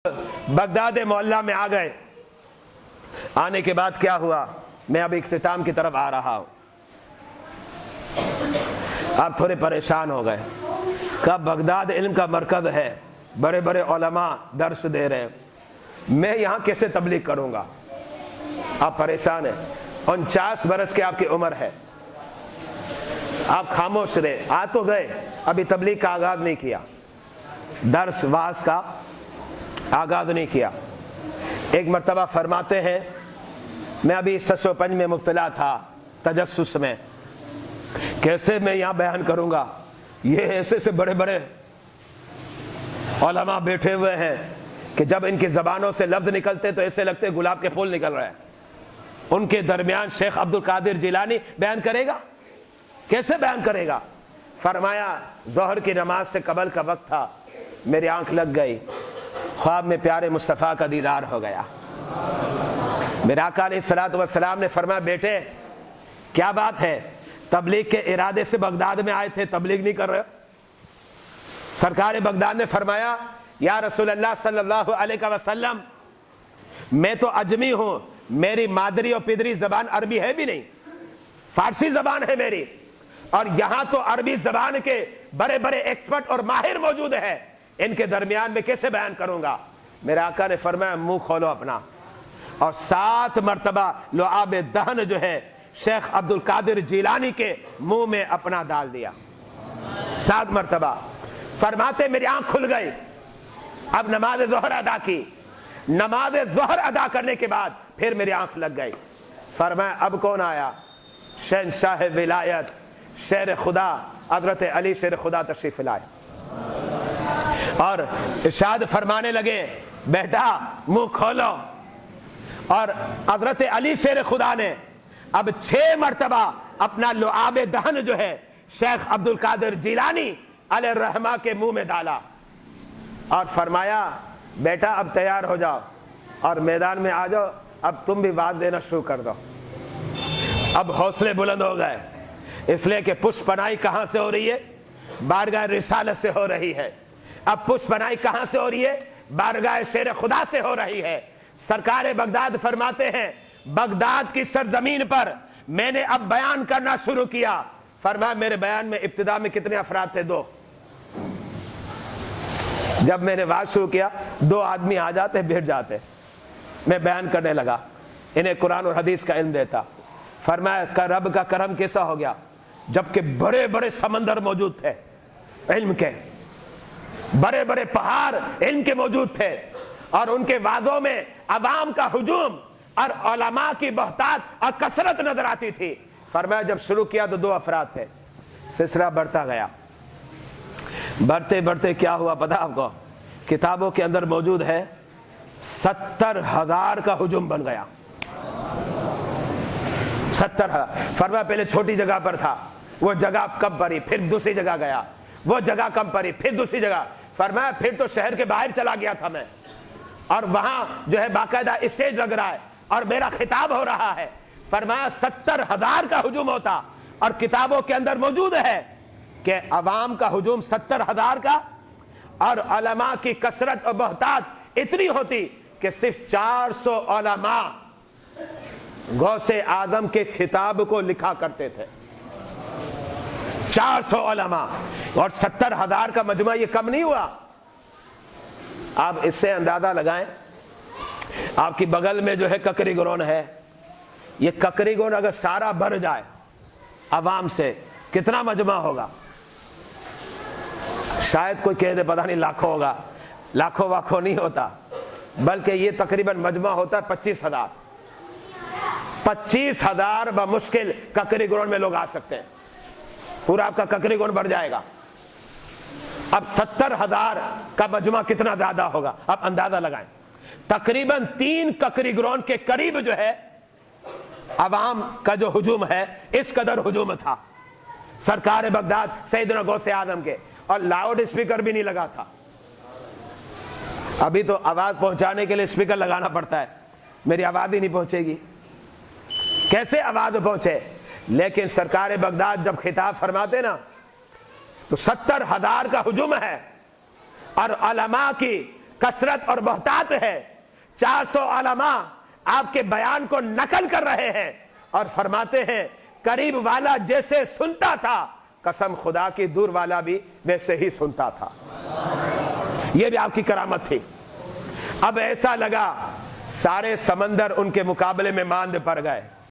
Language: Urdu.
بغداد مولا میں آ گئے. آنے کے بعد کیا ہوا؟ میں اب اختتام کی طرف آ رہا ہوں. آپ تھوڑے پریشان ہو گئے کہ بغداد علم کا مرکز ہے, بڑے بڑے علماء درس دے رہے ہیں, میں یہاں کیسے تبلیغ کروں گا؟ آپ پریشان ہیں. 49 برس کی آپ کی عمر ہے, آپ خاموش رہے. آ تو گئے, ابھی تبلیغ کا آغاز نہیں کیا, درس واعظ کا آغاز نہیں کیا. ایک مرتبہ فرماتے ہیں, میں ابھی 605 میں مبتلا تھا تجسس میں, کیسے میں یہاں بیان کروں گا؟ یہ ایسے سے بڑے بڑے علماء بیٹھے ہوئے ہیں کہ جب ان کی زبانوں سے لفظ نکلتے تو ایسے لگتے گلاب کے پھول نکل رہے ہیں. ان کے درمیان شیخ عبد القادر جیلانی بیان کرے گا؟ کیسے بیان کرے گا؟ فرمایا ظہر کی نماز سے قبل کا وقت تھا, میری آنکھ لگ گئی, خواب میں پیارے مصطفیٰ کا دیدار ہو گیا. میرے آقا علیہ الصلوۃ والسلام نے فرمایا بیٹے کیا بات ہے, تبلیغ کے ارادے سے بغداد میں آئے تھے, تبلیغ نہیں کر رہے؟ سرکار بغداد نے فرمایا یا رسول اللہ صلی اللہ علیہ وسلم, میں تو اجمی ہوں, میری مادری اور پدری زبان عربی ہے بھی نہیں, فارسی زبان ہے میری, اور یہاں تو عربی زبان کے بڑے بڑے ایکسپرٹ اور ماہر موجود ہیں, ان کے درمیان میں کیسے بیان کروں گا؟ میرے آقا نے فرمایا منہ کھولو اپنا, اور 7 مرتبہ لعاب دہن جو ہے شیخ عبد القادر جیلانی کے منہ میں اپنا ڈال دیا. 7 مرتبہ. فرماتے میری آنکھ کھل گئی. اب نماز ظہر ادا کی, نماز ظہر ادا کرنے کے بعد پھر میری آنکھ لگ گئی. فرمایا اب کون آیا؟ شہنشاہ ولایت شیر خدا حضرت علی شیر خدا تشریف لائے, اور ارشاد فرمانے لگے بیٹا منہ کھولو. اور حضرت علی شیر خدا نے اب 6 مرتبہ اپنا لعاب دہن جو ہے شیخ عبد القادر جیلانی علیہ الرحمہ کے منہ میں ڈالا, اور فرمایا بیٹا اب تیار ہو جاؤ اور میدان میں آ جاؤ, اب تم بھی واعظ دینا شروع کر دو. اب حوصلے بلند ہو گئے, اس لیے کہ پشت پناہی کہاں سے ہو رہی ہے؟ بارگاہ رسالت سے ہو رہی ہے. اب پشت پناہی کہاں سے ہو رہی ہے؟ بارگاہ شیر خدا سے ہو رہی ہے. سرکار بغداد فرماتے ہیں بغداد کی سرزمین پر میں نے اب بیان کرنا شروع کیا. فرمایا میرے بیان میں ابتدا میں کتنے افراد تھے؟ 2. جب میں نے بات شروع کیا 2 آدمی آ جاتے بیٹھ جاتے, میں بیان کرنے لگا, انہیں قرآن اور حدیث کا علم دیتا. فرمایا رب کا کرم کیسا ہو گیا, جبکہ بڑے بڑے سمندر موجود تھے علم کے, بڑے بڑے پہاڑ علم کے موجود تھے, اور ان کے وعظوں میں عوام کا ہجوم اور علماء کی بہتات اور کثرت نظر آتی تھی. فرمایا جب شروع کیا تو 2 افراد تھے, سلسلہ بڑھتا گیا. بڑھتے بڑھتے کیا ہوا پتہ آپ کو؟ کتابوں کے اندر موجود ہے 70,000 کا ہجوم بن گیا. 70,000. فرمایا پہلے چھوٹی جگہ پر تھا, وہ جگہ کم پڑی, پھر دوسری جگہ گیا, وہ جگہ کم پڑی, پھر دوسری جگہ. فرمایا پھر تو شہر کے باہر چلا گیا تھا میں, اور وہاں جو ہے باقاعدہ اسٹیج لگ رہا ہے اور میرا خطاب ہو رہا ہے. فرمایا 70,000 کا ہجوم ہوتا, اور کتابوں کے اندر موجود ہے کہ عوام کا ہجوم 70,000 کا, اور علماء کی کثرت اور بہتات اتنی ہوتی کہ صرف 400 علماء غوث اعظم کے خطاب کو لکھا کرتے تھے. 400 علماء اور 70,000 کا مجمع, یہ کم نہیں ہوا. آپ اس سے اندازہ لگائیں, آپ کی بغل میں جو ہے ککری گرون ہے, یہ ککری گرون اگر سارا بھر جائے عوام سے کتنا مجمع ہوگا؟ شاید کوئی کہہ دے پتہ نہیں لاکھوں ہوگا. لاکھوں واکھوں نہیں ہوتا, بلکہ یہ تقریباً مجمع ہوتا ہے 25,000. 25,000 بمشکل ککری گرون میں لوگ آ سکتے ہیں, پورا آپ کا ککری گرون بڑھ جائے گا. اب 70,000 کا مجمع کتنا زیادہ ہوگا, اب اندازہ لگائیں. تقریباً 3 ککری گرون کے قریب جو ہے عوام کا جو ہجوم ہے, اس قدر ہجوم تھا سرکار بغداد سیدنا غوث اعظم کے, اور لاؤڈ اسپیکر بھی نہیں لگا تھا. ابھی تو آواز پہنچانے کے لیے اسپیکر لگانا پڑتا ہے, میری آواز ہی نہیں پہنچے گی, کیسے آواز پہنچے؟ لیکن سرکار بغداد جب خطاب فرماتے نا تو 70,000 کا ہجوم ہے, اور علماء کی کثرت اور محتاط ہے. 400 علماء آپ کے بیان کو نقل کر رہے ہیں اور فرماتے ہیں قریب والا جیسے سنتا تھا قسم خدا کی دور والا بھی ویسے ہی سنتا تھا. یہ بھی آپ کی کرامت تھی. اب ایسا لگا سارے سمندر ان کے مقابلے میں ماند پڑ گئے.